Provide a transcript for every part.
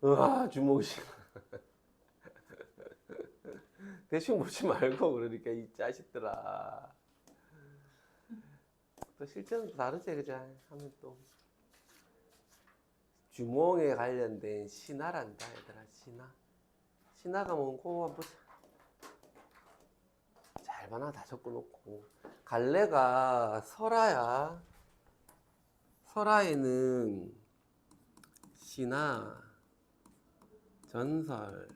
으아, 주몽신화. 대충 보지 말고 그러니까 이 자식들아. 또 실제는 또 다르지 그죠? 하면 또 주몽에 관련된 신화란다 얘들아. 신화가 뭔고 한번 보자. 잘 봐나 다 적어놓고. 갈래가 설아야. 설아에는 신화, 전설,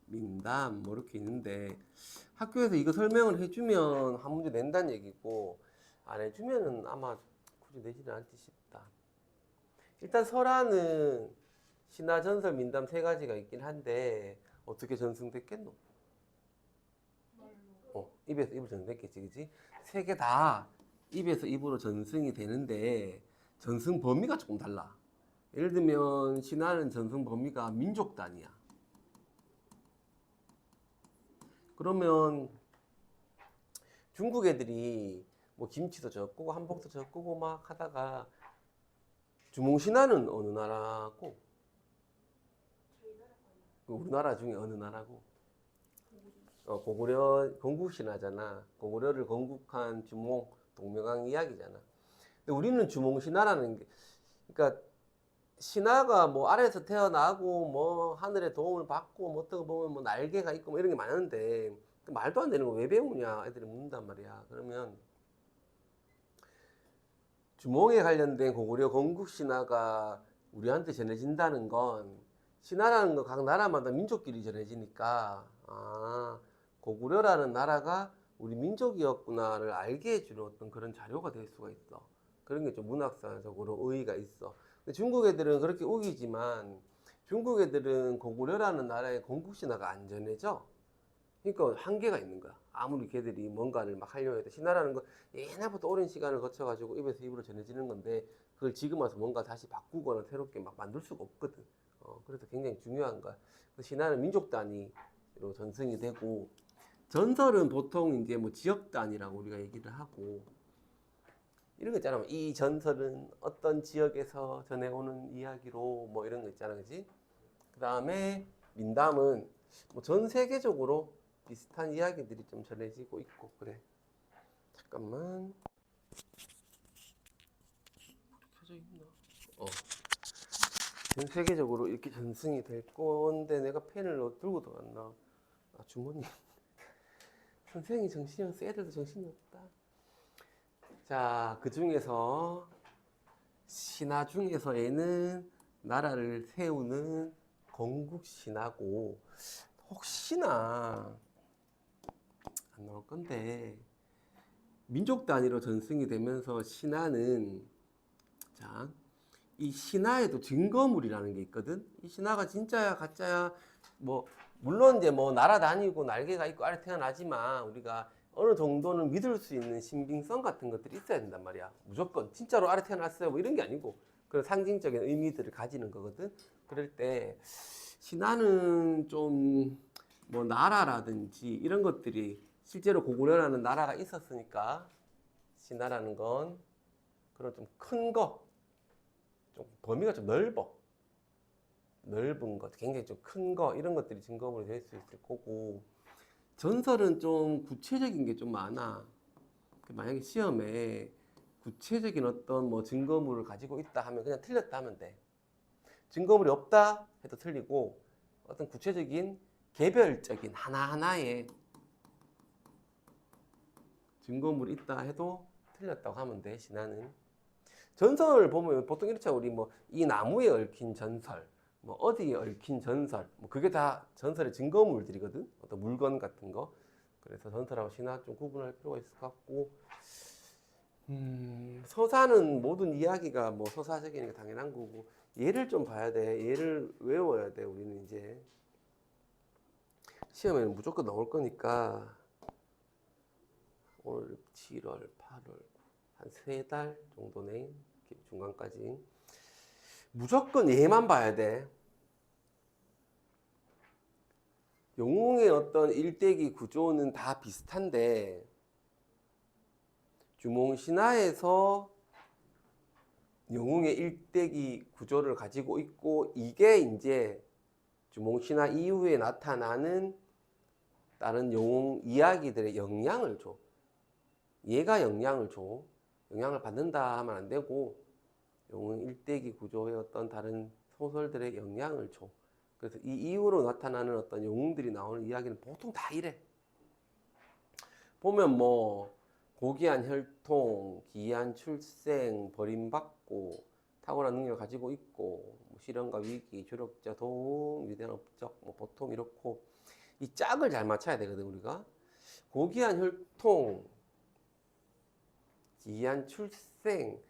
민담 뭐 이렇게 있는데 학교에서 이거 설명을 해주면 한 문제 낸다는 얘기고 안 해주면은 아마 굳이 내지는 않지 싶다. 일단 설화는 신화, 전설, 민담 세 가지가 있긴 한데 어떻게 전승됐겠노? 입에서 입으로 전승됐겠지, 그지? 세 개 다 입에서 입으로 전승이 되는데 전승 범위가 조금 달라. 예를 들면 신화는 전승 범위가 민족 단위야. 그러면 중국 애들이 뭐 김치도 적고 한복도 적고 막 하다가 주몽신화는 어느 나라고? 우리나라 중에 어느 나라고? 고구려 건국신화잖아. 고구려를 건국한 주몽 동명왕 이야기잖아. 근데 우리는 주몽신화라는 게 그러니까 신화가 뭐 아래에서 태어나고 뭐 하늘의 도움을 받고 뭐 어떻게 보면 뭐 날개가 있고 뭐 이런 게 많은데 말도 안 되는 거 왜 배우냐 애들이 묻는단 말이야. 그러면 주몽에 관련된 고구려 건국 신화가 우리한테 전해진다는 건 신화라는 건 각 나라마다 민족끼리 전해지니까 고구려라는 나라가 우리 민족이었구나를 알게 해주는 어떤 그런 자료가 될 수가 있어. 그런 게 좀 문학사적으로 의의가 있어. 근데 중국 애들은 그렇게 우기지만 중국 애들은 고구려라는 나라의 건국 신화가 안 전해져. 그러니까 한계가 있는 거야. 아무리 걔들이 뭔가를 막 하려고 해도 신화라는 건 옛날부터 오랜 시간을 거쳐가지고 입에서 입으로 전해지는 건데 그걸 지금 와서 뭔가 다시 바꾸거나 새롭게 막 만들 수가 없거든. 그래서 굉장히 중요한 거야. 신화는 민족 단위로 전승이 되고 전설은 보통 이제 뭐 지역 단위라고 우리가 얘기를 하고 이런 거 있잖아. 이 전설은 어떤 지역에서 전해오는 이야기로 뭐 이런 거 있잖아, 그지? 그 다음에 민담은 뭐 전 세계적으로 비슷한 이야기들이 좀 전해지고 있고 그래. 잠깐만. 켜져 있나? 전 세계적으로 이렇게 전승이 될 건데 내가 펜을 들고 들어갔나? 주머니. 선생이 정신이 없어. 애들도 정신이 없다. 자, 그 중에서 신화 중에서 얘는 나라를 세우는 건국 신화고 혹시나 안 나올 건데 민족 단위로 전승이 되면서 신화는 자, 이 신화에도 증거물이라는 게 있거든. 이 신화가 진짜야 가짜야 뭐 물론 이제 뭐 날아다니고 날개가 있고 아래 태어나지만 우리가 어느 정도는 믿을 수 있는 신빙성 같은 것들이 있어야 된단 말이야. 무조건 진짜로 아래 태어났어요 뭐 이런 게 아니고 그런 상징적인 의미들을 가지는 거거든. 그럴 때 신화는 좀 뭐 나라라든지 이런 것들이 실제로 고구려라는 나라가 있었으니까 신화라는 건 그런 좀 큰 거, 좀 범위가 좀 넓은 것, 굉장히 좀 큰 거 이런 것들이 증거물이 될 수 있을 거고 전설은 좀 구체적인 게 좀 많아. 만약에 시험에 구체적인 어떤 뭐 증거물을 가지고 있다 하면 그냥 틀렸다 하면 돼. 증거물이 없다 해도 틀리고 어떤 구체적인 개별적인 하나하나의 증거물이 있다 해도 틀렸다고 하면 돼. 신화는. 전설을 보면 보통 이렇죠. 우리 뭐 이 나무에 얽힌 전설, 뭐 어디에 얽힌 전설, 뭐 그게 다 전설의 증거물들이거든. 어떤 물건 같은 거. 그래서 전설하고 신화 좀 구분할 필요가 있을 것 같고, 서사는 모든 이야기가 뭐 서사적인 게 당연한 거고, 예를 좀 봐야 돼. 예를 외워야 돼. 우리는 이제 시험에는 무조건 나올 거니까 올 7월, 8월 한 3달 정도네. 중간까지. 무조건 얘만 봐야 돼. 영웅의 어떤 일대기 구조는 다 비슷한데 주몽신화에서 영웅의 일대기 구조를 가지고 있고, 이게 이제 주몽신화 이후에 나타나는 다른 영웅 이야기들의 영향을 줘. 얘가 영향을 줘. 영향을 받는다 하면 안 되고, 영웅 일대기 구조의 어떤 다른 소설들의 영향을 줘. 그래서 이 이후로 나타나는 어떤 영웅들이 나오는 이야기는 보통 다 이래. 보면 뭐 고귀한 혈통, 기이한 출생, 버림받고 탁월한 능력을 가지고 있고, 뭐 시련과 위기, 조력자, 도움, 위대한 업적, 뭐 보통 이렇고, 이 짝을 잘 맞춰야 되거든 우리가. 고귀한 혈통, 기이한 출생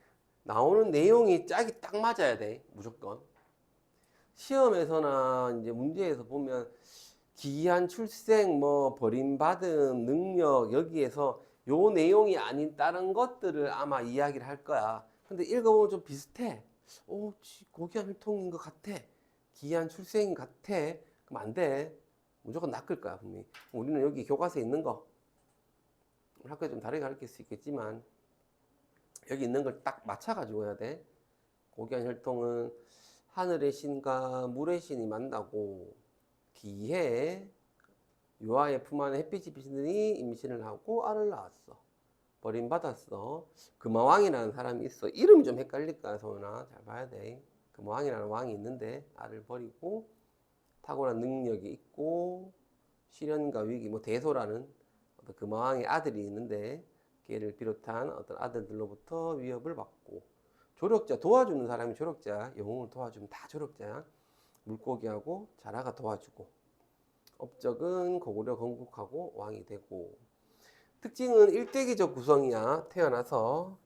나오는 내용이 짝이 딱 맞아야 돼 무조건. 시험에서나 이제 문제에서 보면 기이한 출생, 뭐 버림받음, 능력, 여기에서 요 내용이 아닌 다른 것들을 아마 이야기를 할 거야. 근데 읽어보면 좀 비슷해. 오, 고귀한 혈통인 것 같아. 기이한 출생인 것 같아. 그럼 안 돼. 무조건 낚을 거야 분명히. 우리는 여기 교과서에 있는 거, 학교에 좀 다르게 가르칠 수 있겠지만 여기 있는 걸 딱 맞춰가지고 해야 돼. 고귀한 혈통은 하늘의 신과 물의 신이 만나고 기해 유아의 품 안에 햇빛이 비치더니 임신을 하고 알을 낳았어. 버림받았어. 금화왕이라는 사람이 있어. 이름이 좀 헷갈릴 거야 소연아. 잘 봐야 돼. 금화왕이라는 왕이 있는데 알을 버리고 탁월한 능력이 있고 시련과 위기, 뭐 대소라는 어떤 금화왕의 아들이 있는데 걔를 비롯한 어떤 아들들로부터 위협을 받고, 조력자, 도와주는 사람이 조력자, 영웅을 도와주면 다 조력자야. 물고기하고 자라가 도와주고, 업적은 고구려 건국하고 왕이 되고. 특징은 일대기적 구성이야. 태어나서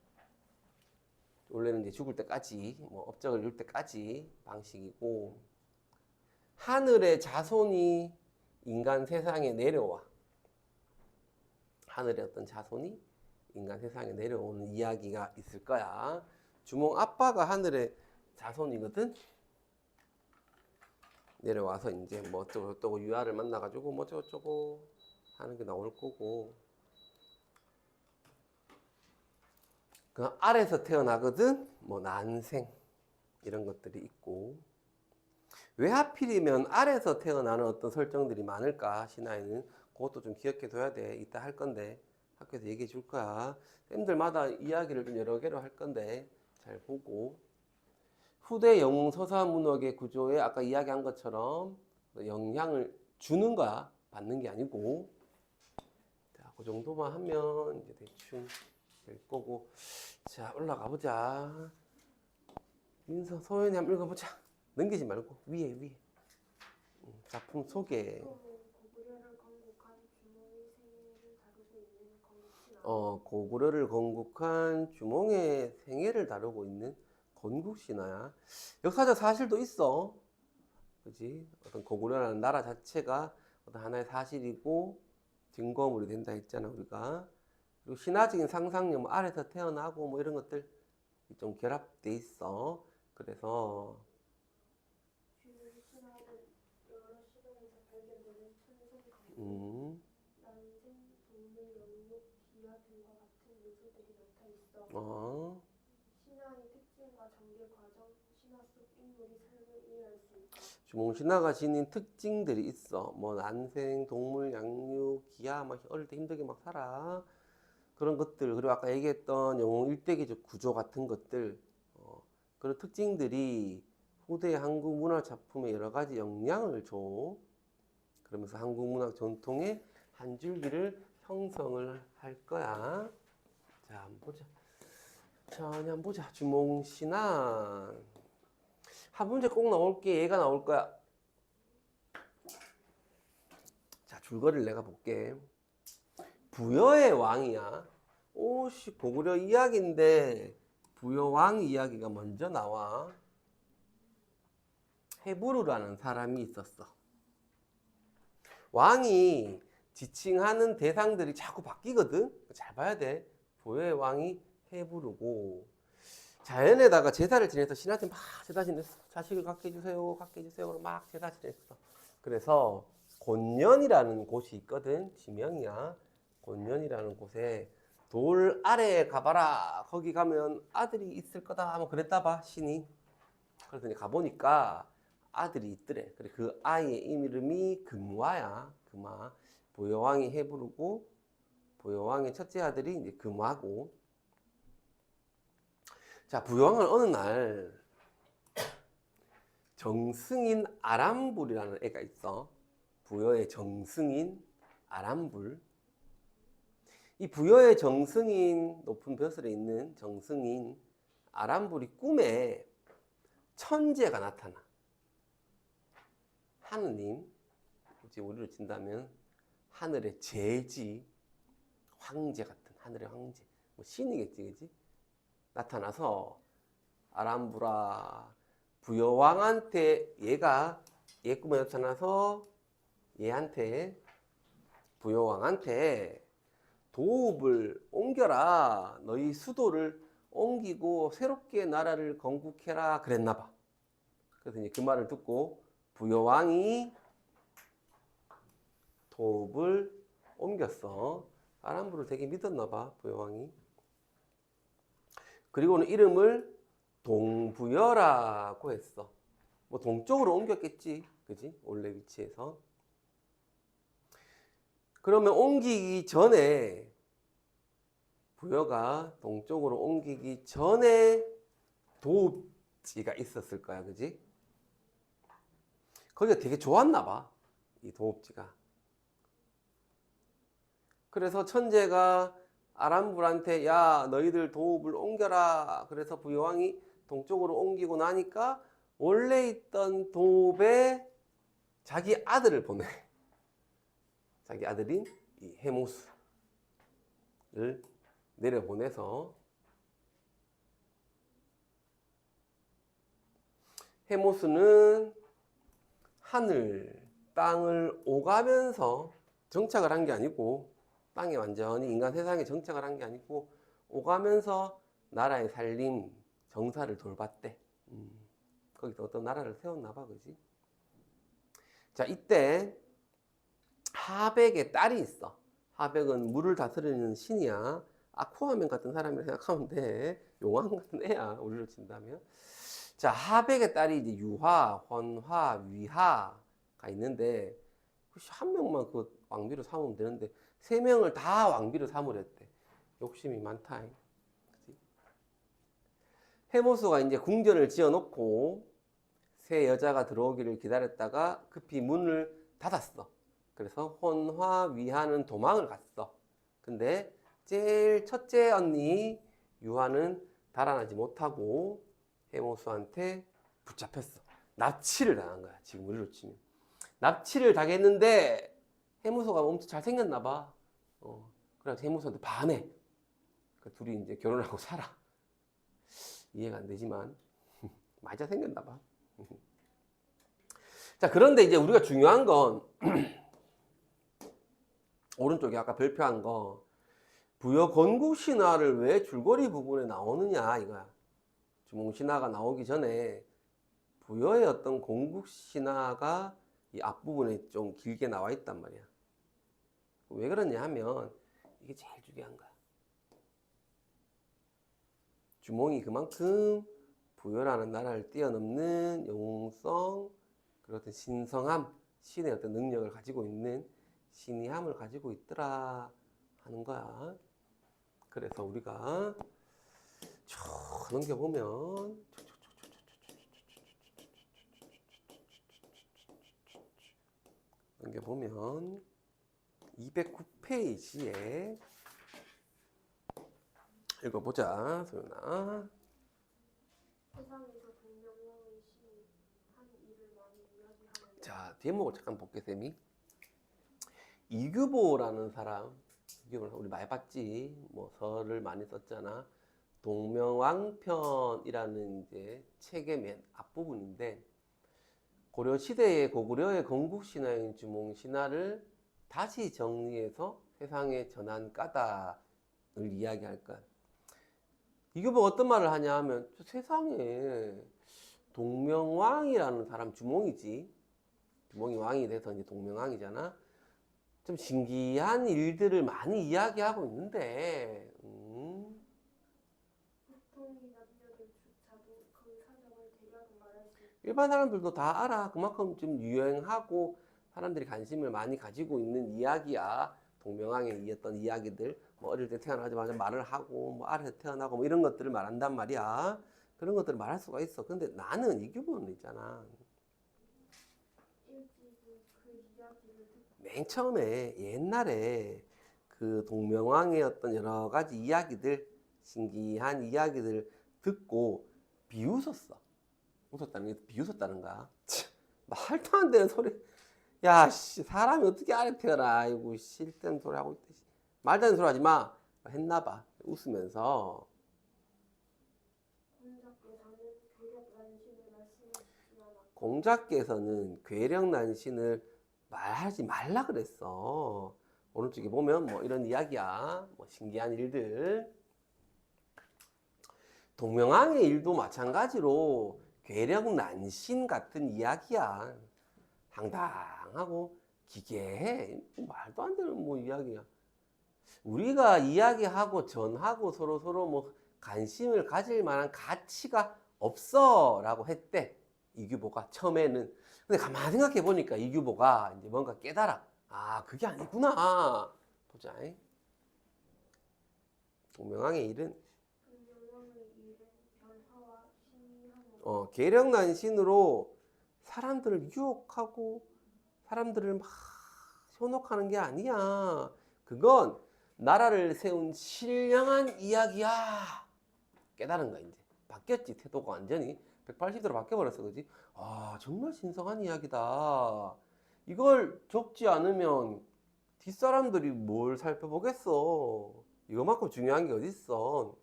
원래는 이제 죽을 때까지, 뭐 업적을 이룰 때까지 방식이고, 하늘의 자손이 인간 세상에 내려와. 하늘의 어떤 자손이 인간 세상에 내려오는 이야기가 있을 거야. 주몽 아빠가 하늘의 자손이거든. 내려와서 이제 뭐 어쩌고 유아를 만나가지고 뭐 어쩌고 하는 게 나올 거고. 그 아래서 태어나거든. 뭐 난생 이런 것들이 있고. 왜 하필이면 아래서 태어나는 어떤 설정들이 많을까 신화에는, 그것도 좀 기억해 둬야 돼. 이따 할 건데 학교에서 얘기해 줄 거야. 쌤들마다 이야기를 좀 여러 개로 할 건데 잘 보고. 후대 영웅 서사 문학의 구조에 아까 이야기한 것처럼 영향을 주는 거야. 받는 게 아니고. 자, 그 정도만 하면 이제 대충 될 거고. 자, 올라가 보자. 민서, 소연이 한번 읽어보자. 넘기지 말고 위에. 작품 소개. 고구려를 건국한 주몽의 생애를 다루고 있는 건국신화. 고구려를 건국한 주몽의 생애를 다루고 있는 건국신화야. 역사적 사실도 있어. 그지? 어떤 고구려라는 나라 자체가 어떤 하나의 사실이고 증거물이 된다 했잖아 우리가. 그리고 신화적인 상상력, 뭐 아래서 태어나고 뭐 이런 것들 좀 결합돼 있어. 그래서 주몽신화는 여러 시대에서 발견되는 천생 강물, 난생, 동물, 영역, 기와 등과 같은 요소들이 나타 있어. 신화의 특징과 전개 과정, 신화 속 인물의 삶을 이해할 수 있다. 주몽신화가 지닌 특징들이 있어. 뭐 난생, 동물, 양육, 기아, 막 어릴 때 힘들게 막 살아. 그런 것들, 그리고 아까 얘기했던 영웅 일대기적 구조 같은 것들, 그런 특징들이 후대 한국 문화 작품에 여러 가지 영향을 줘. 그러면서 한국 문학 전통의 한 줄기를 형성을 할 거야. 자, 한번 보자. 천천히 한번 보자. 주몽신화. 한 문제 꼭 나올 게 얘가 나올 거야. 자, 줄거리를 내가 볼게. 부여의 왕이야. 오씨, 고구려 이야기인데 부여왕 이야기가 먼저 나와. 헤부르라는 사람이 있었어. 왕이 지칭하는 대상들이 자꾸 바뀌거든. 잘 봐야 돼. 부여의 왕이 헤부르고, 자연에다가 제사를 지내서 신한테 막 제사 지냈어. 자식을 갖게 해주세요, 갖게 해주세요. 막 제사 지냈어. 그래서 곤년이라는 곳이 있거든. 지명이야. 곤년이라는 곳에 돌 아래에 가봐라. 거기 가면 아들이 있을 거다. 뭐 그랬다 봐, 신이. 그래서 가보니까 아들이 있더래. 그래, 그 아이의 이름이 금화야. 금화. 부여왕이 해부르고, 부여왕의 첫째 아들이 이제 금화고. 자, 부여왕은 어느 날 정승인 아람불이라는 애가 있어. 부여의 정승인 아람불. 이 부여의 정승인, 높은 벼슬에 있는 정승인 아람불이 꿈에 천재가 나타나. 하느님, 이제 우리로 친다면 하늘의 제지, 황제 같은 하늘의 황제, 뭐 신이겠지, 그지? 나타나서 아람불아, 부여왕한테 얘 꿈에 나타나서 얘한테 부여왕한테 도읍을 옮겨라. 너희 수도를 옮기고 새롭게 나라를 건국해라. 그랬나 봐. 그래서 이제 그 말을 듣고 부여왕이 도읍을 옮겼어. 아람부를 되게 믿었나 봐, 부여왕이. 그리고는 이름을 동부여라고 했어. 뭐 동쪽으로 옮겼겠지, 그지? 원래 위치에서. 그러면 옮기기 전에, 부여가 동쪽으로 옮기기 전에 도읍지가 있었을 거야, 그지? 거기가 되게 좋았나 봐, 이 도읍지가. 그래서 천재가 아람불한테 야, 너희들 도읍을 옮겨라. 그래서 부여왕이 동쪽으로 옮기고 나니까 원래 있던 도읍에 자기 아들을 보내. 자기 아들인 이 해모수를 내려보내서 해모수는 하늘, 땅을 오가면서 정착을 한 게 아니고, 땅에 완전히 인간 세상에 정착을 한 게 아니고 오가면서 나라의 살림, 정사를 돌봤대. 거기서 어떤 나라를 세웠나 봐, 그지? 자, 이때 하백의 딸이 있어. 하백은 물을 다스리는 신이야. 아쿠아맨 같은 사람이라 생각하면 돼. 용왕 같은 애야, 우리로 친다면. 자, 하백의 딸이 이제 유화, 헌화, 위하가 있는데 한 명만 그 왕비로 삼으면 되는데 3명을 다 왕비로 삼으랬대. 욕심이 많다. 그치? 해모수가 이제 궁전을 지어놓고 새 여자가 들어오기를 기다렸다가 급히 문을 닫았어. 그래서 혼화, 위하는 도망을 갔어. 근데 제일 첫째 언니 유하는 달아나지 못하고 해모수한테 붙잡혔어. 납치를 당한 거야, 지금 우리로 치면. 납치를 당했는데 해무소가 엄청 잘생겼나 봐. 그래서 해무소한테 반해. 그 둘이 이제 결혼하고 살아. 이해가 안 되지만 많이 잘생겼나 봐. 자, 그런데 이제 우리가 중요한 건 오른쪽에 아까 별표한 거 부여 건국 신화를 왜 줄거리 부분에 나오느냐 이거야. 주몽 신화가 나오기 전에 부여의 어떤 건국 신화가 이 앞부분에 좀 길게 나와 있단 말이야. 왜 그러냐 하면 이게 제일 중요한 거야. 주몽이 그만큼 부여라는 나라를 뛰어넘는 영웅성, 그런 어떤 신성함, 신의 어떤 능력을 가지고 있는 신의함을 가지고 있더라 하는 거야. 그래서 우리가 쭉 넘겨보면 넘겨보면 209페이지에 읽어보자, 소연아. 세상에서 동명왕의 신이 한 일을 많이 이야기하는데. 자, 제목을 잠깐 볼게, 쌤이. 이규보라는 사람, 이규보 우리 많이 봤지? 뭐 서를 많이 썼잖아. 동명왕편이라는 이제 책의 맨 앞부분인데, 고려 시대의 고구려의 건국 신화인 주몽 신화를 다시 정리해서 세상에 전한 까닭을 이야기할 거야. 이규보가 어떤 말을 하냐 하면 세상에 동명왕이라는 사람, 주몽이지. 주몽이 왕이 돼서 이제 동명왕이잖아. 좀 신기한 일들을 많이 이야기하고 있는데 일반 사람들도 다 알아. 그만큼 좀 유행하고 사람들이 관심을 많이 가지고 있는 이야기야. 동명항에 이었던 이야기들. 뭐 어릴 때 태어나자마자 말을 하고 뭐 아래서 태어나고 뭐 이런 것들을 말한단 말이야. 그런 것들을 말할 수가 있어. 근데 나는 이규보는 있잖아. 일찍이 그 이야기를 듣고 맨 처음에 옛날에 그 동명왕의 어떤 여러 가지 이야기들, 신기한 이야기들 듣고 비웃었어. 웃었다는 게 비웃었다는 거야. 참, 말도 안 되는 소리. 야, 씨, 사람이 어떻게 아래 태어나? 아이고, 싫다는 소리 하고 있대. 말도 안 되는 소리 하지 마. 했나 봐. 웃으면서. 공자께서는 괴력난신을 말씀하시지 않았고 공자께서는 괴력난신을 말하지 말라 그랬어. 오른쪽에 보면 뭐 이런 이야기야. 뭐 신기한 일들. 동명항의 일도 마찬가지로 괴력난신 같은 이야기야. 황당하고 기괴해. 말도 안 되는 뭐 이야기야. 우리가 이야기하고 전하고 서로 뭐 관심을 가질 만한 가치가 없어라고 했대. 이규보가 처음에는. 근데 가만히 생각해 보니까 이규보가 이제 뭔가 깨달아. 아, 그게 아니구나. 보자. 동명항의 일은 동명왕의 일은 변화와 신이하는 계력난신으로 사람들을 유혹하고 사람들을 막 현혹하는 게 아니야. 그건 나라를 세운 신령한 이야기야. 깨달은 거야, 이제. 바뀌었지, 태도가 완전히. 180도로 바뀌어버렸어, 그지? 아, 정말 신성한 이야기다. 이걸 적지 않으면 뒷사람들이 뭘 살펴보겠어. 이거만큼 중요한 게 어딨어.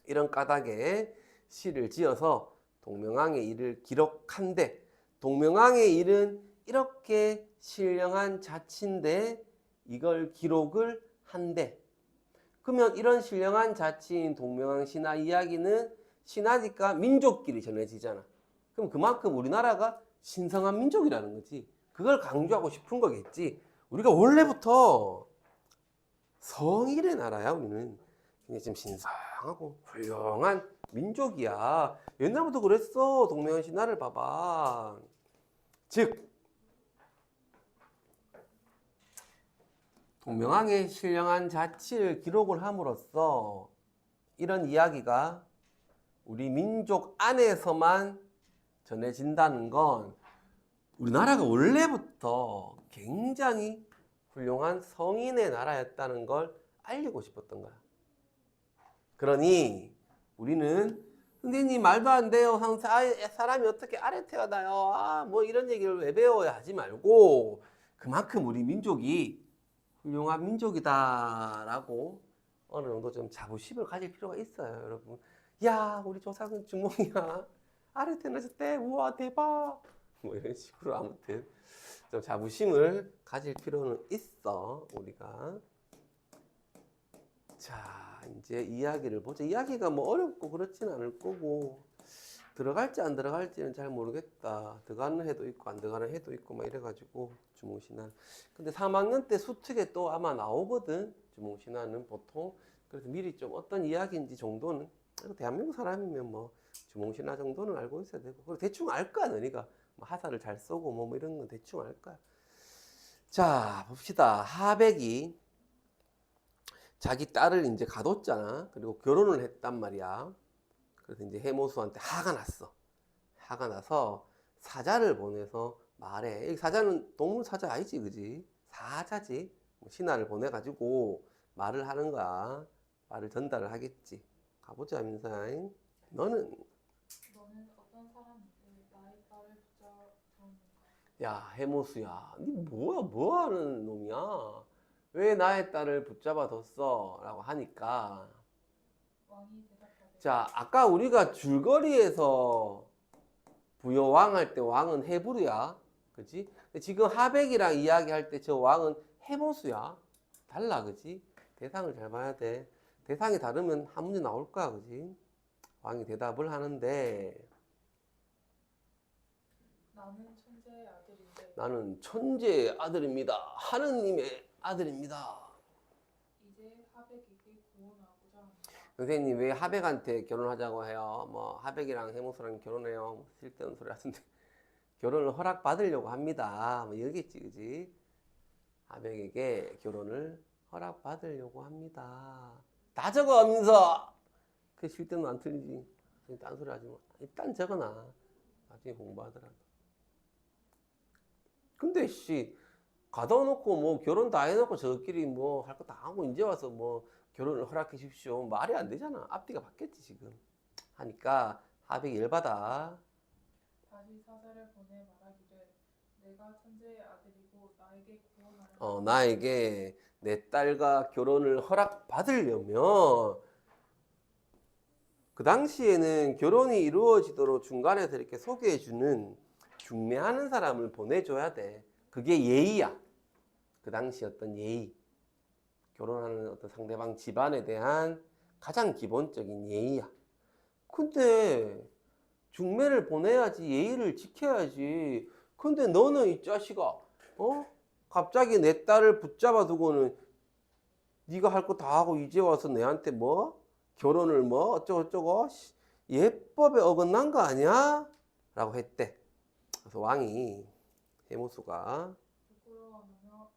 이런 까닭에 시를 지어서 동명항의 일을 기록한데, 동명항의 일은 이렇게 신령한 자치인데 이걸 기록을 한대. 그러면 이런 신령한 자치인 동명항 신화 이야기는 신화니까 민족끼리 전해지잖아. 그럼 그만큼 우리나라가 신성한 민족이라는 거지. 그걸 강조하고 싶은 거겠지. 우리가 원래부터 성일의 나라야. 우리는 굉장히 좀 신성하고 훌륭한 민족이야. 옛날부터 그랬어. 동명한 신화를 봐봐. 즉 동명항의 신령한 자치를 기록을 함으로써 이런 이야기가 우리 민족 안에서만 전해진다는 건 우리나라가 원래부터 굉장히 훌륭한 성인의 나라였다는 걸 알리고 싶었던 거야. 그러니 우리는 선생님 말도 안 돼요. 사람이 어떻게 아래 태어나요? 아, 뭐 이런 얘기를 왜 배워야 하지 말고 그만큼 우리 민족이 훌륭한 민족이다라고 어느 정도 좀 자부심을 가질 필요가 있어요, 여러분. 야, 우리 조상은 주몽이야. 아래 태어나셨대. 우와, 대박. 뭐 이런 식으로 아무튼 좀 자부심을 가질 필요는 있어, 우리가. 자, 이제 이야기를 보자. 이야기가 뭐 어렵고 그렇진 않을 거고 들어갈지 안 들어갈지는 잘 모르겠다. 들어가는 해도 있고 안 들어가는 해도 있고 막 이래가지고 주몽신화. 근데 3학년 때 수특에 또 아마 나오거든. 주몽신화는 보통. 그래서 미리 좀 어떤 이야기인지 정도는 대한민국 사람이면 뭐 주몽신화 정도는 알고 있어야 되고. 그리고 대충 알 거야, 너니가. 뭐 하사를 잘 쏘고 뭐 이런 건 대충 알 거야. 자, 봅시다. 하백이 자기 딸을 이제 가뒀잖아. 그리고 결혼을 했단 말이야. 그래서 이제 해모수한테 화가 났어. 화가 나서 사자를 보내서 말해. 이 사자는 동물 사자 아니지, 그지? 사자지. 뭐 신하를 보내가지고 말을 하는 거야. 말을 전달을 하겠지. 가보자, 민사잉. 너는 어떤 사람인데 나의 딸을 붙잡았는가? 야, 해모수야. 니 뭐야, 뭐 하는 놈이야? 왜 나의 딸을 붙잡아뒀어? 라고 하니까. 왕이 대답하되 자, 아까 우리가 줄거리에서 부여왕 할 때 왕은 해부르야. 그치? 근데 지금 하백이랑 이야기할 때 저 왕은 해모수야. 달라, 그치? 대상을 잘 봐야 돼. 대상이 다르면 한 문제 나올 거야, 그치? 왕이 대답을 하는데 나는 천재의 아들인데 나는 천재의 아들입니다. 하느님의 아들입니다. 이제 하백에게 구원하고자 한다. 선생님 왜 하백한테 결혼하자고 해요? 뭐 하백이랑 해모수랑 결혼해요? 뭐 쓸데없는 소리 하던데 결혼을 허락받으려고 합니다. 뭐 이러겠지, 그지? 하백에게 결혼을 허락받으려고 합니다. 다 적어면서 그 쓸데는 안 틀리지. 딴 소리 하지 마. 일단 적어놔. 나중에 공부하더라도. 근데 씨 가다 놓고 뭐 결혼 다 해놓고 저끼리 뭐 할 거 다 하고 이제 와서 뭐 결혼을 허락해 주십시오. 말이 안 되잖아. 앞뒤가 바뀌었지 지금. 하니까 하백이 열받아. 다시 사자를 보내 말하기를 내가 천재의 아들이고 나에게 구원하라. 나에게 내 딸과 결혼을 허락받으려면 그 당시에는 결혼이 이루어지도록 중간에서 이렇게 소개해주는 중매하는 사람을 보내줘야 돼. 그게 예의야. 그 당시 어떤 예의. 결혼하는 어떤 상대방 집안에 대한 가장 기본적인 예의야. 근데 중매를 보내야지 예의를 지켜야지. 근데 너는 이 자식아, 갑자기 내 딸을 붙잡아 두고는 네가 할 거 다 하고 이제 와서 내한테 뭐 결혼을 뭐 어쩌고저쩌고 예법에 어긋난 거 아니야? 라고 했대. 그래서 왕이 해모수가 부끄러워하며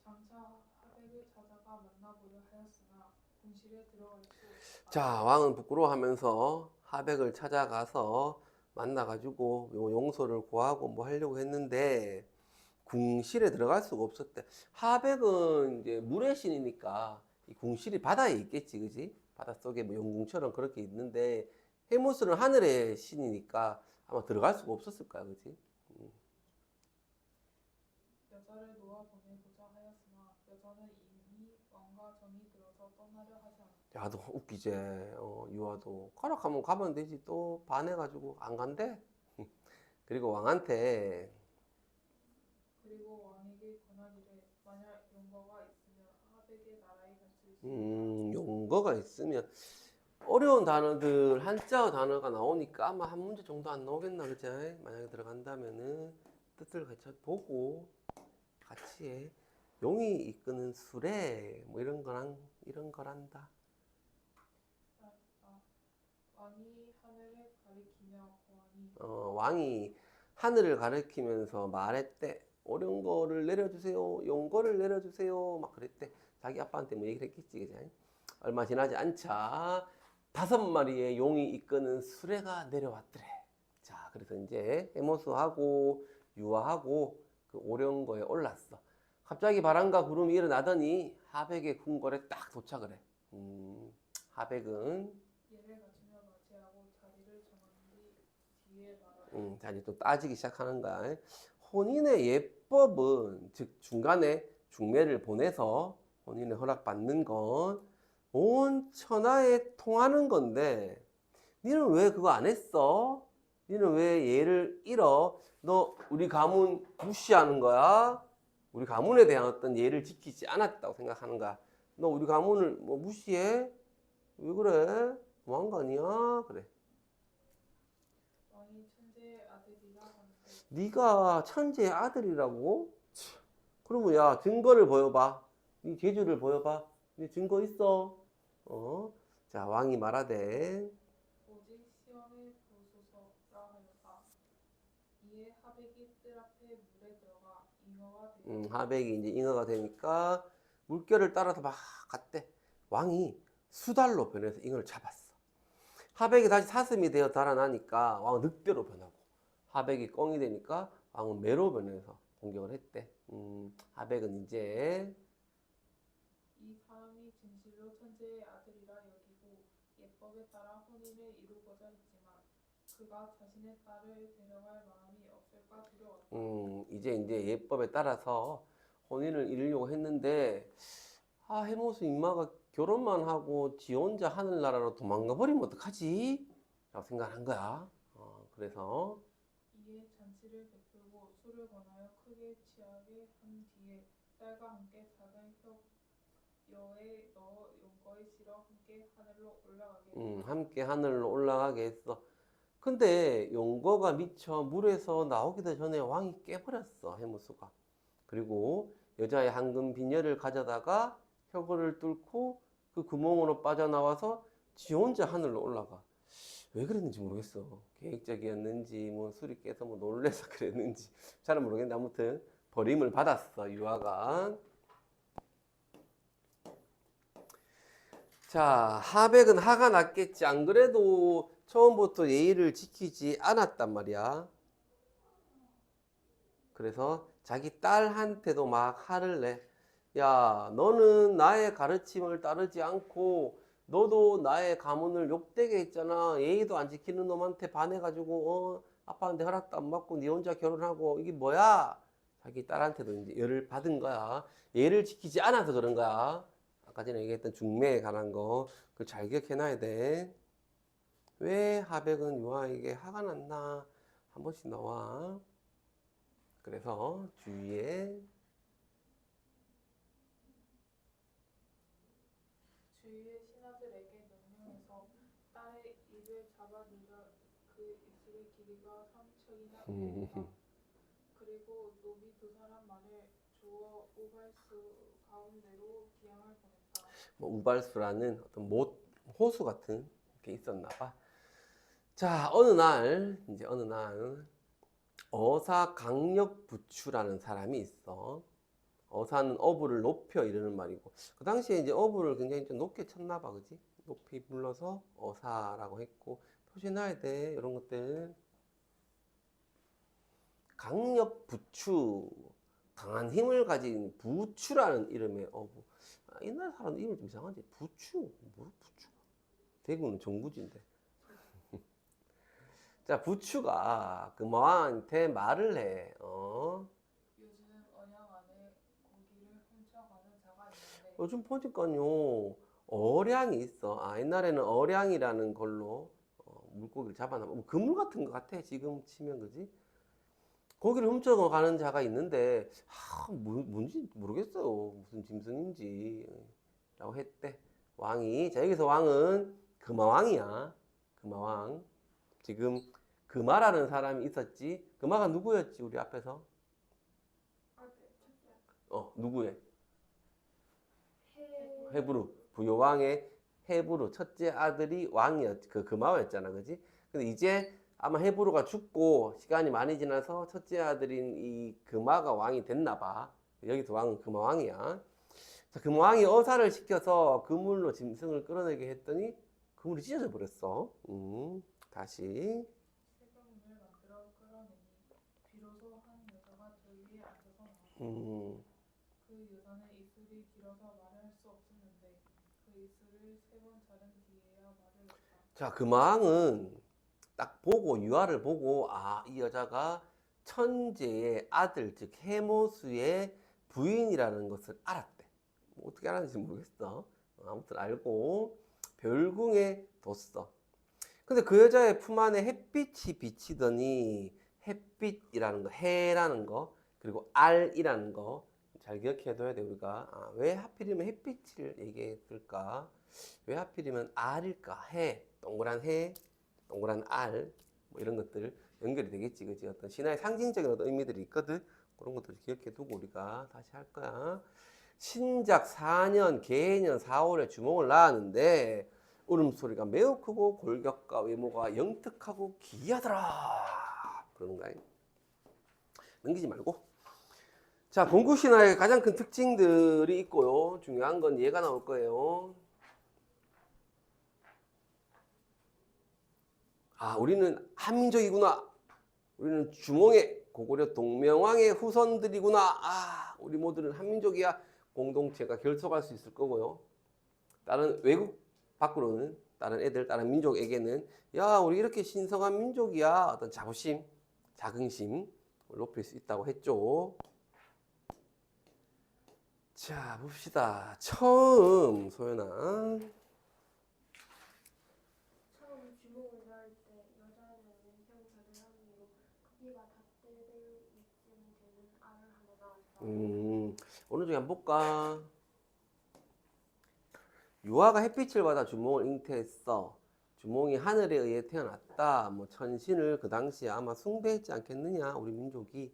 장차 하백을 찾아가 만나보려 하였으나 궁실에 들어갈 수 자, 왕은 부끄러워하면서 하백을 찾아가서 만나가지고 용서를 구하고 뭐 하려고 했는데 궁실에 들어갈 수가 없었대. 하백은 이제 물의 신이니까 이 궁실이 바다에 있겠지, 그지? 바닷속에 뭐 용궁처럼 그렇게 있는데 해무술은 하늘의 신이니까 아마 들어갈 수가 없었을 거야, 그지? 여자를 놓아 보내고자 하였으나 여자는 이미 왕과 정이 들어서 떠나려 하지 않았다. 야, 너 웃기지? 유아도 가라 하면 가면 되지. 또 반해가지고 안 간대? 그리고 왕한테 그리고 왕에게 권하기를 만약 용거가 있으면 하백의 나라에 갈 수 있으리라. 용거가 있으면 어려운 단어들 한자어 단어가 나오니까 아마 한 문제 정도 안 나오겠나 그지? 만약에 들어간다면은 뜻을 같이 보고 같이 해. 용이 이끄는 수레 뭐 이런 거란다. 왕이 하늘을 가리키며 고하니 왕이 하늘을 가리키면서 말했대. 어려운 거를 내려주세요. 용거를 내려주세요. 막 그랬대. 자기 아빠한테 뭐 얘기를 했겠지, 그지? 얼마 지나지 않자 5마리의 용이 이끄는 수레가 내려왔더래. 자, 그래서 이제 해모수하고 유아하고 그 오령거에 올랐어. 갑자기 바람과 구름이 일어나더니 하백의 궁궐에 딱 도착을 해. 하백은 예를 갖추며 맞이하고 자리를 정한 뒤에 말하되 자, 이제 또 따지기 시작하는 거야. 혼인의 예법은 즉 중간에 중매를 보내서 혼인을 허락받는 건 온 천하에 통하는 건데 니는 왜 그거 안 했어? 니는 왜 예를 잃어? 너 우리 가문 무시하는 거야? 우리 가문에 대한 어떤 예를 지키지 않았다고 생각하는 거야. 너 우리 가문을 뭐 무시해? 왜 그래? 뭐한 거 아니야? 그래. 왕이 천재의 아들이라 하는데 네가 천재의 아들이라고? 그러면 야 증거를 보여봐. 네 재주를 보여봐. 네 증거 있어? 자 왕이 말하되 오직 시험에 보소서라 하였다. 이에 하백이 뜰 앞에 물에 들어가 잉어가 되어 하백이 이제 잉어가 되니까 물결을 따라서 막 갔대. 왕이 수달로 변해서 잉어를 잡았어. 하백이 다시 사슴이 되어 달아나니까 왕은 늑대로 변하고 하백이 꿩이 되니까 왕은 매로 변해서 공격을 했대. 하백은 이제 이 사람이 진실로 천재의 아들이라 여기고 예법에 따라 혼인을 이루고자 했지만 그가 자신의 딸을 데려갈 마음이 없을까 두려웠다. 이제 예법에 따라서 혼인을 이루려고 했는데 해모수 임마가 결혼만 하고 지 혼자 하늘나라로 도망가 버리면 어떡하지? 라고 생각한 거야. 그래서 이에 잔치를 베풀고 술을 권하여 크게 취하게 한 뒤에 딸과 함께 작은 혀여에 넣어 용거에 실어 함께 하늘로 올라가게 했다. 함께 하늘로 올라가게 했어. 근데 용거가 미처 물에서 나오기도 전에 왕이 깨버렸어, 해무수가. 그리고 여자의 황금 비녀를 가져다가 혀골을 뚫고 그 구멍으로 빠져나와서 지 혼자 하늘로 올라가. 왜 그랬는지 모르겠어. 계획적이었는지 뭐 술이 깨서 뭐 놀래서 그랬는지 잘은 모르겠는데 아무튼 버림을 받았어 유아가. 자, 하백은 화가 났겠지. 안 그래도 처음부터 예의를 지키지 않았단 말이야. 그래서 자기 딸한테도 막 화를 내. 야, 너는 나의 가르침을 따르지 않고 너도 나의 가문을 욕되게 했잖아. 예의도 안 지키는 놈한테 반해가지고 아빠한테 허락도 안 받고 네 혼자 결혼하고 이게 뭐야? 자기 딸한테도 이제 열을 받은 거야. 예의를 지키지 않아서 그런 거야. 아까 전에 얘기했던 중매에 관한 거 그걸 잘 기억해놔야 돼. 왜 하백은 유아에게 화가 났나? 한 번씩 나와. 그래서 주위에 주위의 신하들에게 명령해서 딸의 입을 잡아 늘려 그 입술의 길이가 3척이나 되었다. 그리고 노비 두 사람만을 주어 우발수 가운데로 기양을 보냈다. 뭐 우발수라는 어떤 못 호수 같은 게 있었나 봐. 자, 어느 날 어사 강력부추라는 사람이 있어. 어사는 어부를 높여 이르는 말이고 그 당시에 이제 어부를 굉장히 좀 높게 쳤나 봐, 그지? 높이 불러서 어사라고 했고 표시해놔야 돼 이런 것들. 강력부추, 강한 힘을 가진 부추라는 이름의 어부. 옛날 사람 이름 좀 이상하지? 부추, 뭐 부추? 대구는 정부지인데. 자, 부추가 그 마왕한테 말을 해. 요즘 언양 안에 고기를 훔쳐가는 자가 있는데 요즘 보니까요 어량이 있어. 옛날에는 어량이라는 걸로 물고기를 잡아놔. 뭐 그물 같은 것 같아. 지금 치면 그지? 고기를 훔쳐가는 자가 있는데 뭔지 모르겠어요. 무슨 짐승인지 라고 했대. 왕이. 자, 여기서 왕은 금화왕이야. 금화왕. 지금 금화라는 사람이 있었지. 금화가 누구였지 우리 앞에서? 누구의? 헤브루. 부요왕의 헤브루 첫째 아들이 왕이었지. 그 금화였잖아, 그지? 근데 이제 아마 헤브루가 죽고 시간이 많이 지나서 첫째 아들인 이 금화가 왕이 됐나 봐. 여기서 왕은 금화왕이야. 자, 금화왕이 어사를 시켜서 그물로 짐승을 끌어내게 했더니 그물이 찢어져 버렸어. 다시. 새벽문을 만들어 끌어내니 비로소 한 여자가 저 위에 앉아서 나왔다. 그 여자는 입술이 길어서 말을 할 수 없었는데 그 입술을 3번 자른 뒤에야 말을 했다. 자, 금왕은 딱 보고 유아를 보고 이 여자가 천재의 아들 즉 해모수의 부인이라는 것을 알았대. 뭐 어떻게 알았는지 모르겠어. 아무튼 알고 별궁에 뒀어. 근데 그 여자의 품 안에 햇빛이 비치더니 햇빛이라는 거, 해라는 거, 그리고 알이라는 거 잘 기억해둬야 돼 우리가. 왜 하필이면 햇빛을 얘기했을까? 왜 하필이면 알일까? 해, 동그란 해, 동그란 알, 뭐 이런 것들 연결이 되겠지, 그지? 어떤 신화의 상징적인 어떤 의미들이 있거든. 그런 것들 기억해두고 우리가 다시 할 거야. 신작 4년 개해년 4월에 주몽을 낳았는데 울음소리가 매우 크고 골격과 외모가 영특하고 기이하더라. 그러는 거야. 넘기지 말고. 자, 동구신화의 가장 큰 특징들이 있고요. 중요한 건 얘가 나올 거예요. 우리는 한민족이구나. 우리는 주몽의 고구려 동명왕의 후손들이구나. 우리 모두는 한민족이야. 공동체가 결속할 수 있을 거고요. 다른 외국 밖으로는 다른 애들, 다른 민족에게는 야, 우리 이렇게 신성한 민족이야. 어떤 자부심, 자긍심을 높일 수 있다고 했죠. 자, 봅시다. 처음 소연아. 처음 주먹을 넣을 때 여자는 왼편 겨드랑이로 크기가 닷대를 이쯤 되는 알을 하나 낳았다. 오늘 중에 한번 볼까? 유아가 햇빛을 받아 주몽을 잉태했어. 주몽이 하늘에 의해 태어났다. 뭐 천신을 그 당시에 아마 숭배했지 않겠느냐, 우리 민족이.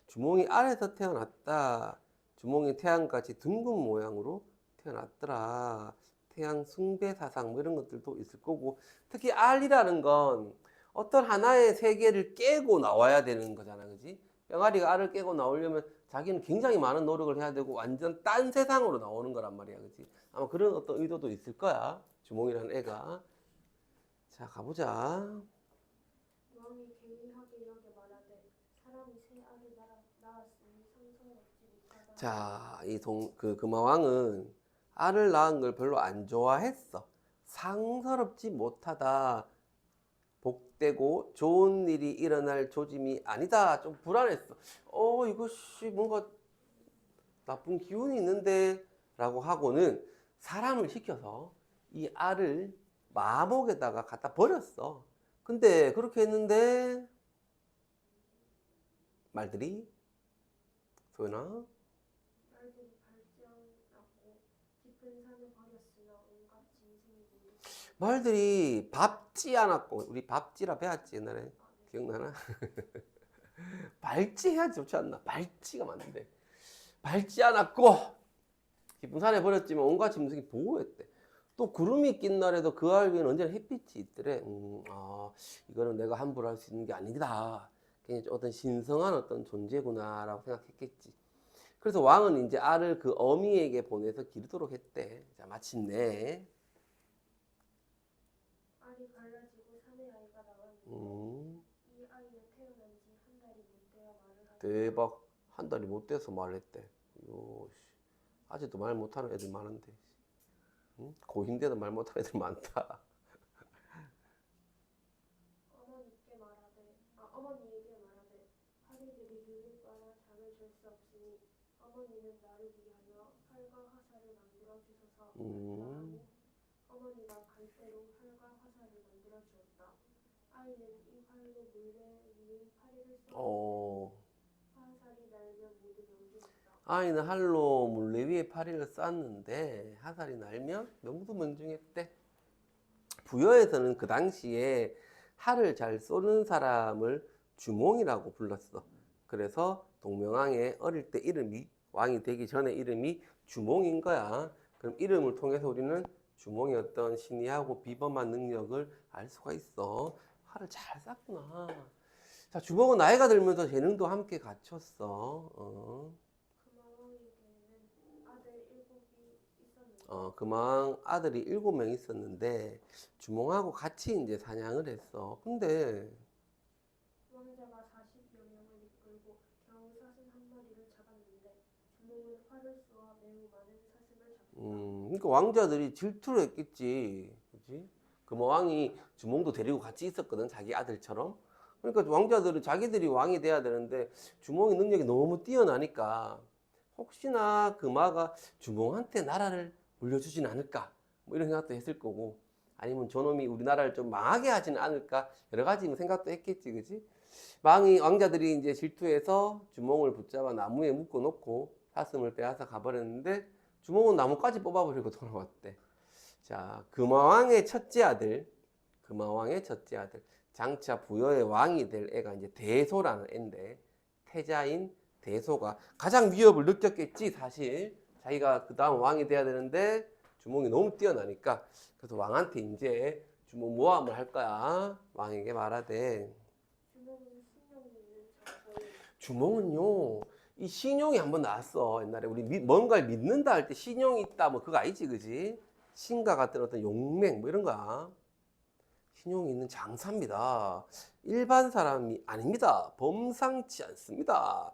주몽이 알에서 태어났다. 주몽이 태양같이 둥근 모양으로 태어났더라. 태양 숭배 사상 뭐 이런 것들도 있을 거고, 특히 알이라는 건 어떤 하나의 세계를 깨고 나와야 되는 거잖아, 그지? 병아리가 알을 깨고 나오려면 자기는 굉장히 많은 노력을 해야 되고 완전 딴 세상으로 나오는 거란 말이야, 그지? 아마 그런 어떤 의도도 있을 거야, 주몽이라는 애가. 자, 가보자. 왕이 개의하게 여겨 말하되 사람이 새 알을 낳았으니 상성받지 못하다. 자, 금화왕은 알을 낳은 걸 별로 안 좋아했어. 상서롭지 못하다. 복되고 좋은 일이 일어날 조짐이 아니다. 좀 불안했어. 이것이 뭔가 나쁜 기운이 있는데 라고 하고는 사람을 시켜서 이 알을 마목에다가 갖다 버렸어. 근데 그렇게 했는데 말들이, 소연아, 말들이 발지않았고 깊은 산에 버렸으나 온갖 짐승이 모두 말들이 밟지 않았고, 우리 밟지라 배웠지 옛날에. 아, 네. 기억나나? 밟지 해야지 좋지 않나? 밟지가 맞는데 밟지 않았고 깊은 산에 버렸지만 온갖 짐승이 보호했대. 또 구름이 낀 날에도 그 알 위에는 언제나 햇빛이 있더래. 이거는 내가 함부로 할 수 있는 게 아니다. 굉장히 어떤 신성한 어떤 존재구나라고 생각했겠지. 그래서 왕은 이제 알을 그 어미에게 보내서 기르도록 했대. 자, 마침내 알이 갈라지고 산에 아이가 나왔는데 이 아이는 태어난 지 한 달이 못 되어 말을 하고 대박. 한 달이 못 돼서 말했대. 아직도 말 못하는 애들 많은데. 응? 고2인데도 말 못하는 애들 많다. 어머니에게 말하되 파리들이 눈을 빨아 잠을 잘 수 없으니 어머니는 나를 위하여 활과 화살을 만들어 주소서 하니 어머니가 갈대로 활과 화살을 만들어 주었다. 아이는 이 활로 물레 위에 파리를 쏘았고 화살이 날면 모두 명중했다. 아이는 할로 물레 위에 파리를 쌌는데 화살이 날면 명두명중했대. 부여에서는 그 당시에 활을 잘 쏘는 사람을 주몽이라고 불렀어. 그래서 동명왕의 어릴 때 이름이, 왕이 되기 전에 이름이 주몽인 거야. 그럼 이름을 통해서 우리는 주몽의 어떤 신이하고 비범한 능력을 알 수가 있어. 활을 잘 쐈구나. 자, 주몽은 나이가 들면서 재능도 함께 갖췄어. 금왕 아들이 7명 있었는데 주몽하고 같이 이제 사냥을 했어. 근데 왕자가 40여 명을 이끌고 겨우 사슴 한 마리를 잡았는데 주몽은 활을 쏘아 매우 많은 사슴을 잡았다. 그러니까 왕자들이 질투를 했겠지, 그지? 금왕이 주몽도 데리고 같이 있었거든, 자기 아들처럼. 그러니까 왕자들은 자기들이 왕이 돼야 되는데 주몽의 능력이 너무 뛰어나니까 혹시나 금화가 주몽한테 나라를 물려주진 않을까, 뭐 이런 생각도 했을 거고, 아니면 저놈이 우리나라를 좀 망하게 하지는 않을까, 여러 가지 생각도 했겠지, 그지? 왕자들이 이제 질투해서 주몽을 붙잡아 나무에 묶어 놓고 사슴을 빼앗아 가버렸는데 주몽은 나무까지 뽑아버리고 돌아왔대. 자, 금화왕의 첫째 아들, 장차 부여의 왕이 될 애가 이제 대소라는 애인데, 태자인 대소가 가장 위협을 느꼈겠지, 사실. 자기가 그 다음 왕이 돼야 되는데 주몽이 너무 뛰어나니까. 그래서 왕한테 이제 주몽 모함을 할 거야. 왕에게 말하되, 주몽은요, 이 신용이 한번 나왔어. 옛날에 우리 뭔가를 믿는다 할 때 신용이 있다, 뭐 그거 아니지, 그지? 신과 같은 어떤 용맹 뭐 이런 거야. 신용이 있는 장사입니다. 일반 사람이 아닙니다. 범상치 않습니다.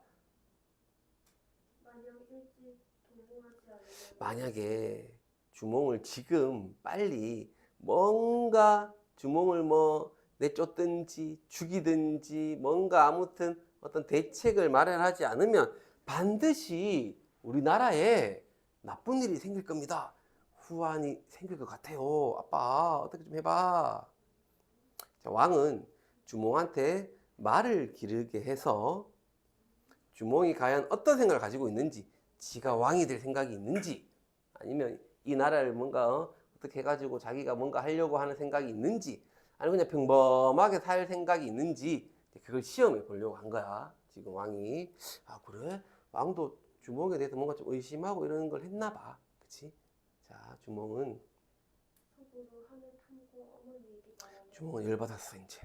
만약에 주몽을 지금 빨리 뭔가 주몽을 뭐 내쫓든지 죽이든지 뭔가 아무튼 어떤 대책을 마련하지 않으면 반드시 우리나라에 나쁜 일이 생길 겁니다. 후환이 생길 것 같아요. 아빠 어떻게 좀 해봐. 자, 왕은 주몽한테 말을 기르게 해서 주몽이 과연 어떤 생각을 가지고 있는지, 지가 왕이 될 생각이 있는지, 아니면 이 나라를 뭔가 어떻게 해가지고 자기가 뭔가 하려고 하는 생각이 있는지, 아니면 그냥 평범하게 살 생각이 있는지, 그걸 시험해 보려고 한 거야. 지금 왕이. 아, 그래? 왕도 주몽에 대해서 뭔가 좀 의심하고 이런 걸 했나 봐. 그치? 자, 주몽은 책찍구로 하늘 품고 어머니에게 말하며 주몽은 열받았어 이제.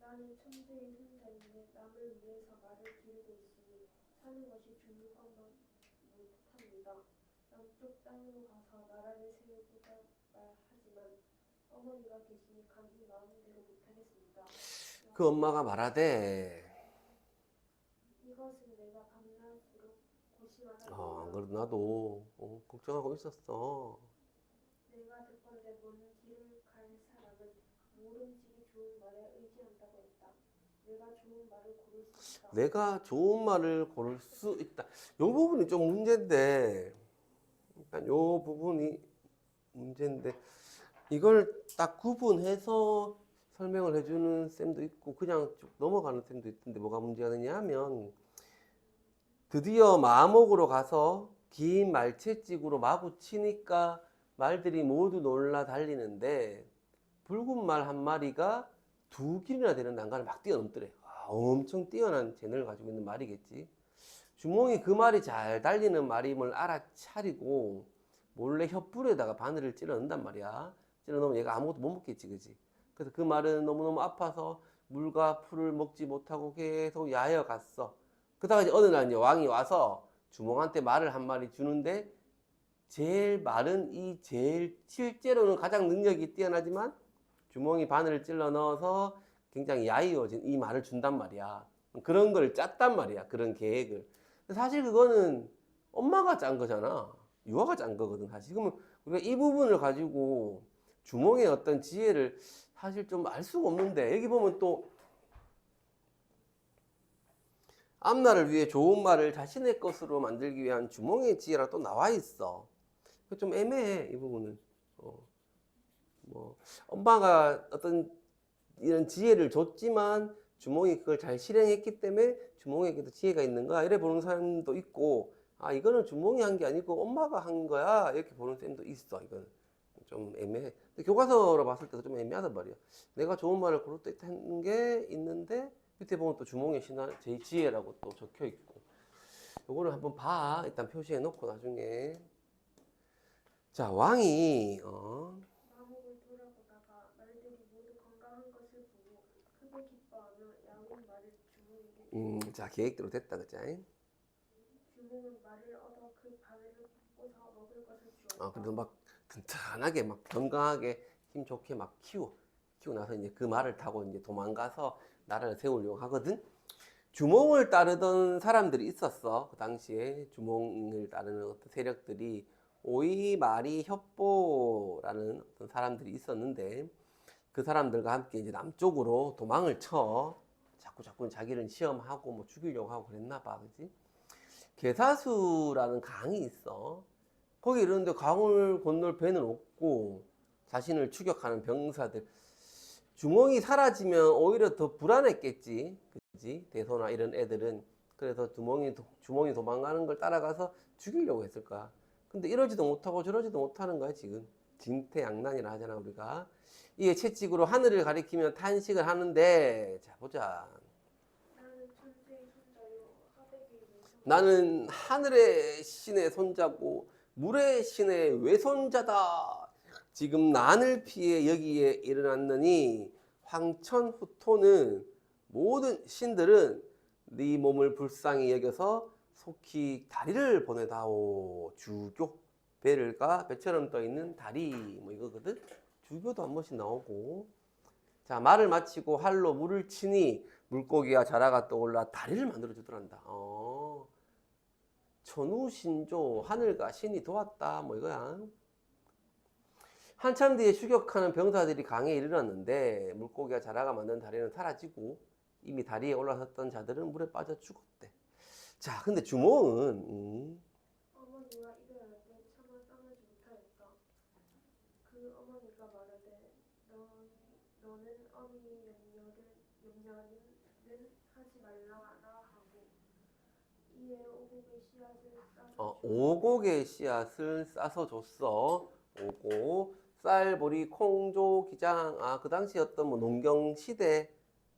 나는 천재의 손자인데 남을 위해서 말을 기르고 있으니 사는 것이 중요한만 못합니다. 남쪽 땅으로 가서 나라를 세우고자 말하지만 어머니가 계시니 감히 마음대로 못하겠습니다. 그 엄마가 말하되 이것은 내가 밤낮으로 고심하다 안 보니까 그래도 나도 걱정하고 있었어. 내가 듣건대 먼 길을 갈 사람은 모름지기 좋은 말에 의지한다고 했다. 내가 좋은 말을 고를 수 있다. 내가 좋은 말을 고를 수 있다. 요 부분이 좀 문제인데, 일단 요 부분이 문제인데, 이걸 딱 구분해서 설명을 해주는 쌤도 있고, 그냥 쭉 넘어가는 쌤도 있던데, 뭐가 문제가 되냐 하면, 드디어 마목으로 가서 긴 말채찍으로 마구 치니까 말들이 모두 놀라 달리는데, 붉은 말 한 마리가 2길이나 되는 난간을 막 뛰어넘더래. 엄청 뛰어난 재능을 가지고 있는 말이겠지. 주몽이 그 말이 잘 달리는 말임을 알아차리고 몰래 혓불에다가 바늘을 찔러 넣는단 말이야. 찔러 넣으면 얘가 아무것도 못 먹겠지, 그지? 그래서 그 말은 너무너무 아파서 물과 풀을 먹지 못하고 계속 야여 갔어. 그러다가 이제 어느 날 이제 왕이 와서 주몽한테 말을 한 마리 주는데 제일 말은 제일 실제로는 가장 능력이 뛰어나지만 주몽이 바늘을 찔러 넣어서 굉장히 야이어진 이 말을 준단 말이야. 그런 걸 짰단 말이야. 그런 계획을. 사실 그거는 엄마가 짠 거잖아. 유아가 짠 거거든, 사실. 그러면 우리가 이 부분을 가지고 주몽의 어떤 지혜를 사실 좀 알 수가 없는데, 여기 보면 또 앞날을 위해 좋은 말을 자신의 것으로 만들기 위한 주몽의 지혜라 또 나와 있어. 좀 애매해, 이 부분은. 뭐 엄마가 어떤 이런 지혜를 줬지만 주몽이 그걸 잘 실행했기 때문에 주몽에게도 지혜가 있는 거야, 이래 보는 사람도 있고, 아 이거는 주몽이 한 게 아니고 엄마가 한 거야, 이렇게 보는 쌤도 있어. 이건 좀 애매해. 근데 교과서로 봤을 때도 좀 애매하단 말이야. 내가 좋은 말을 고를 때 하는 게 있는데 밑에 보면 또 주몽의 신화 제 지혜라고 또 적혀 있고, 요거를 한번 봐. 일단 표시해 놓고 나중에. 자, 왕이 마목을 돌아보다가 말들이 모두 건강한 것을 보고 크게 기뻐하며 야윈 말을 주몽에게 자, 계획대로 됐다, 그치? 주몽은 말을 얻어 그 바늘을 꽂아 먹을 것을 주었다. 그래도 막 튼튼하게 막 건강하게 힘 좋게 막 키우고 나서 이제 그 말을 타고 이제 도망가서 나라를 세우려고 하거든. 주몽을 따르던 사람들이 있었어. 그 당시에 주몽을 따르는 어떤 세력들이 오이마리 협보라는 어떤 사람들이 있었는데, 그 사람들과 함께 이제 남쪽으로 도망을 쳐. 자꾸 자기를 시험하고 뭐 죽이려고 하고 그랬나 봐, 그지? 게사수라는 강이 있어. 거기 이러는데 강을 건널 배는 없고 자신을 추격하는 병사들. 주몽이 사라지면 오히려 더 불안했겠지, 그지? 대소나 이런 애들은. 그래서 주몽이 도망가는 걸 따라가서 죽이려고 했을 거야. 근데 이러지도 못하고 저러지도 못하는 거야, 지금. 진퇴양난이라 하잖아, 우리가. 이게 채찍으로 하늘을 가리키며 탄식을 하는데, 자, 보자. 나는 천재의 손자요 하백의 외손. 나는 하늘의 신의 손자고 물의 신의 외손자다. 지금 난을 피해 여기에 일어났느니 황천후토는 모든 신들은 네 몸을 불쌍히 여겨서 속히 다리를 보내다오. 주교, 배를가 배처럼 떠 있는 다리, 뭐 이거거든. 주교도 한 번씩 나오고. 자, 말을 마치고 활로 물을 치니 물고기와 자라가 떠올라 다리를 만들어 주더란다. 천우신조, 하늘과 신이 도왔다, 뭐 이거야. 한참 뒤에 추격하는 병사들이 강에 이르렀는데 물고기와 자라가 만든 다리는 사라지고 이미 다리에 올라섰던 자들은 물에 빠져 죽었대. 자, 근데 주몽은 어머니와 이별할 때 차마 떠나지 못하였다. 그 어머니가 말하되 너는 어미 염려는 하지 말라나 하고 이에 오곡의 씨앗을 싸서 오곡의 씨앗을 싸서 줬어. 오곡, 쌀, 보리, 콩조, 기장. 그 당시 어떤 뭐 농경 시대,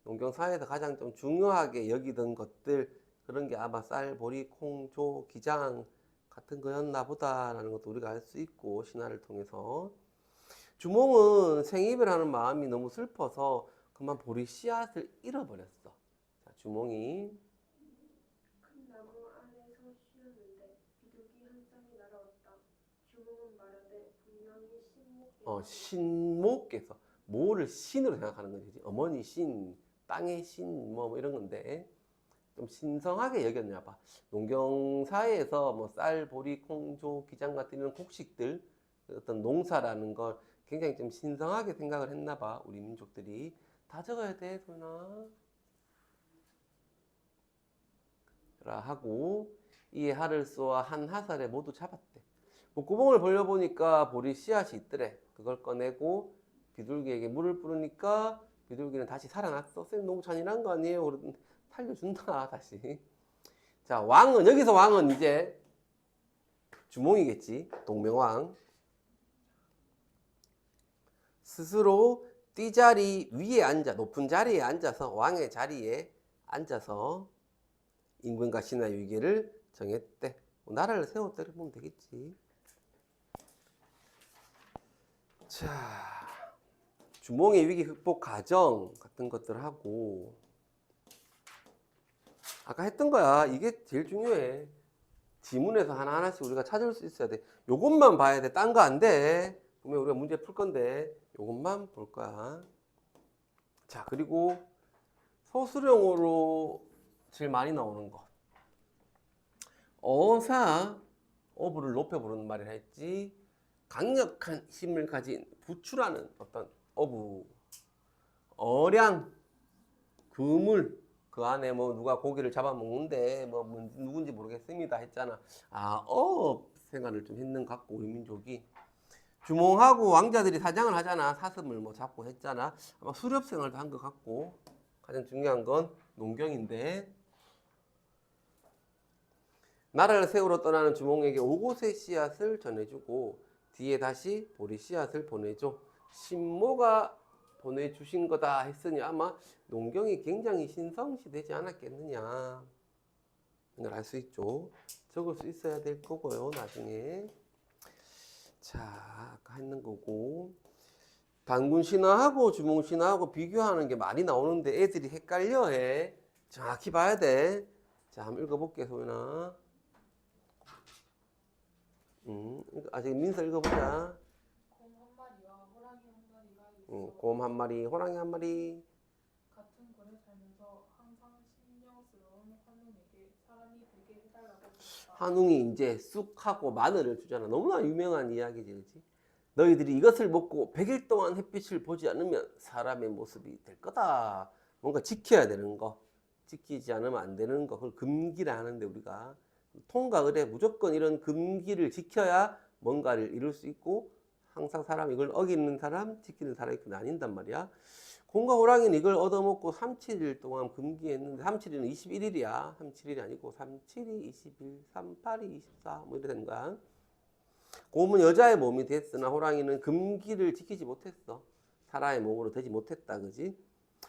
농경 사회에서 가장 좀 중요하게 여기던 것들, 그런 게 아마 쌀, 보리, 콩조, 기장 같은 거였나 보다라는 것도 우리가 알 수 있고 신화를 통해서 주몽은 생이별하는 마음이 너무 슬퍼서 그만 보리 씨앗을 잃어버렸어. 자, 주몽이 큰 나무 아래서 쉬었는데 비둘기 한 쌍이 날아왔다. 주몽은 말하되 분명히 신목께서 신모께서 모를 신으로 생각하는 거지. 어머니 신, 땅의 신, 뭐 이런 건데 좀 신성하게 여겼나 봐. 농경사회에서 뭐 쌀, 보리, 콩, 조, 기장 같은 이런 곡식들 어떤 농사라는 걸 굉장히 좀 신성하게 생각을 했나 봐. 우리 민족들이 다 적어야 돼, 소연아. 라 하고 이에 하를 쏘아 한 하살에 모두 잡았대. 목구멍을 벌려보니까 보리 씨앗이 있더래. 그걸 꺼내고 비둘기에게 물을 뿌리니까 비둘기는 다시 살아났어. 쌤 너무 잔인한 거 아니에요? 그러더니 살려준다 다시. 자, 왕은 여기서 왕은 이제 주몽이겠지. 동명왕. 스스로 띠자리 위에 앉아 높은 자리에 앉아서 왕의 자리에 앉아서 임금과 신하의 위계를 정했대. 나라를 세웠다 이렇게 보면 되겠지. 자, 주몽의 위기 극복 과정 같은 것들 하고 아까 했던 거야. 이게 제일 중요해. 지문에서 하나하나씩 우리가 찾을 수 있어야 돼. 요것만 봐야 돼. 딴 거 안 돼. 분명 우리가 문제 풀 건데 요것만 볼 거야. 자, 그리고 서술형으로 제일 많이 나오는 거. 어사, 어부를 높여 부르는 말이라 했지. 강력한 힘을 가진 부추라는 어떤 어부. 어량, 그물, 그 안에 뭐 누가 고기를 잡아먹는데 뭐 누군지 모르겠습니다 했잖아. 아, 어업 생활을 좀 했는 것 같고 우리 민족이. 주몽하고 왕자들이 사냥을 하잖아. 사슴을 뭐 잡고 했잖아. 아마 수렵 생활도 한 것 같고 가장 중요한 건 농경인데 나라를 세우러 떠나는 주몽에게 오곳의 씨앗을 전해주고 뒤에 다시 보리 씨앗을 보내줘. 신모가 보내주신 거다 했으니 아마 농경이 굉장히 신성시 되지 않았겠느냐 이걸 알 수 있죠. 적을 수 있어야 될 거고요 나중에. 자, 아까 했는 거고 단군 신화하고 주몽 신화하고 비교하는 게 많이 나오는데 애들이 헷갈려해. 정확히 봐야 돼. 자, 한번 읽어볼게 소연아. 아직 민서 읽어보자. 곰 한 마리와 호랑이 한 마리가 있어. 곰 한 마리, 호랑이 한 마리. 같은 굴에 살면서 항상 신령스러운 환웅에게 사람이 되게 해달라고 했다. 한웅이 이제 쑥하고 마늘을 주잖아. 너무나 유명한 이야기지, 그렇지? 너희들이 이것을 먹고 100일 동안 햇빛을 보지 않으면 사람의 모습이 될 거다. 뭔가 지켜야 되는 거, 지키지 않으면 안 되는 거, 그걸 금기라 하는데 우리가 통각을 해. 무조건 이런 금기를 지켜야 뭔가를 이룰 수 있고 항상 사람 이걸 어기는 사람, 지키는 사람이 나뉜단 말이야. 곰과 호랑이는 이걸 얻어먹고 37일 동안 금기했는데 37일은 21일이야. 37일이 아니고 37이 21, 38이 24 뭐 이래 되는 거야. 곰은 여자의 몸이 됐으나 호랑이는 금기를 지키지 못했어. 사람의 몸으로 되지 못했다, 그지?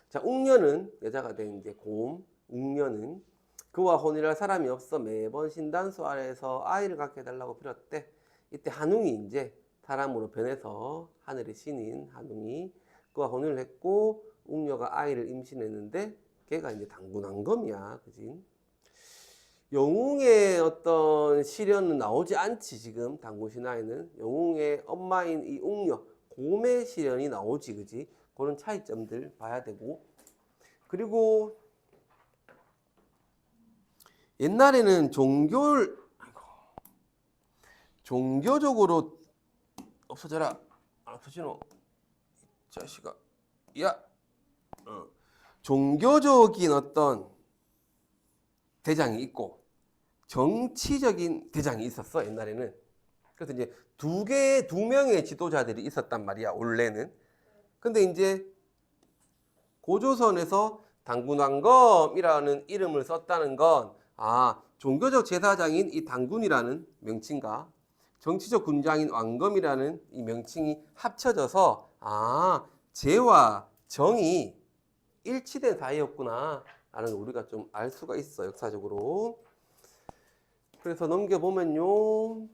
자, 웅녀는 여자가 된 이제 곰, 웅녀는 그와 혼인할 사람이 없어 매번 신단수 아래에서 아이를 갖게 해달라고 빌었대. 이때 한웅이 이제 사람으로 변해서 하늘의 신인 한웅이 그와 혼인을 했고 웅녀가 아이를 임신했는데 걔가 이제 당군왕검이야, 그지? 영웅의 어떤 시련은 나오지 않지. 지금 당군신화에는 영웅의 엄마인 이 웅녀 곰의 시련이 나오지, 그지? 그런 차이점들 봐야 되고. 그리고 옛날에는 종교적으로 없어져라. 없어지노 자식아. 야, 종교적인 어떤 대장이 있고 정치적인 대장이 있었어 옛날에는. 그래서 이제 두 명의 지도자들이 있었단 말이야 원래는. 근데 이제 고조선에서 당군왕검이라는 이름을 썼다는 건 종교적 제사장인 이 당군이라는 명칭과 정치적 군장인 왕검이라는 이 명칭이 합쳐져서 제와 정이 일치된 사이였구나 라는 걸 우리가 좀 알 수가 있어 역사적으로. 그래서 넘겨보면요.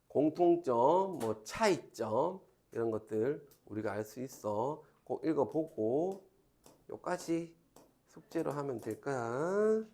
공통점, 뭐 차이점 이런 것들 우리가 알 수 있어. 꼭 읽어보고 요까지 숙제로 하면 될 거야.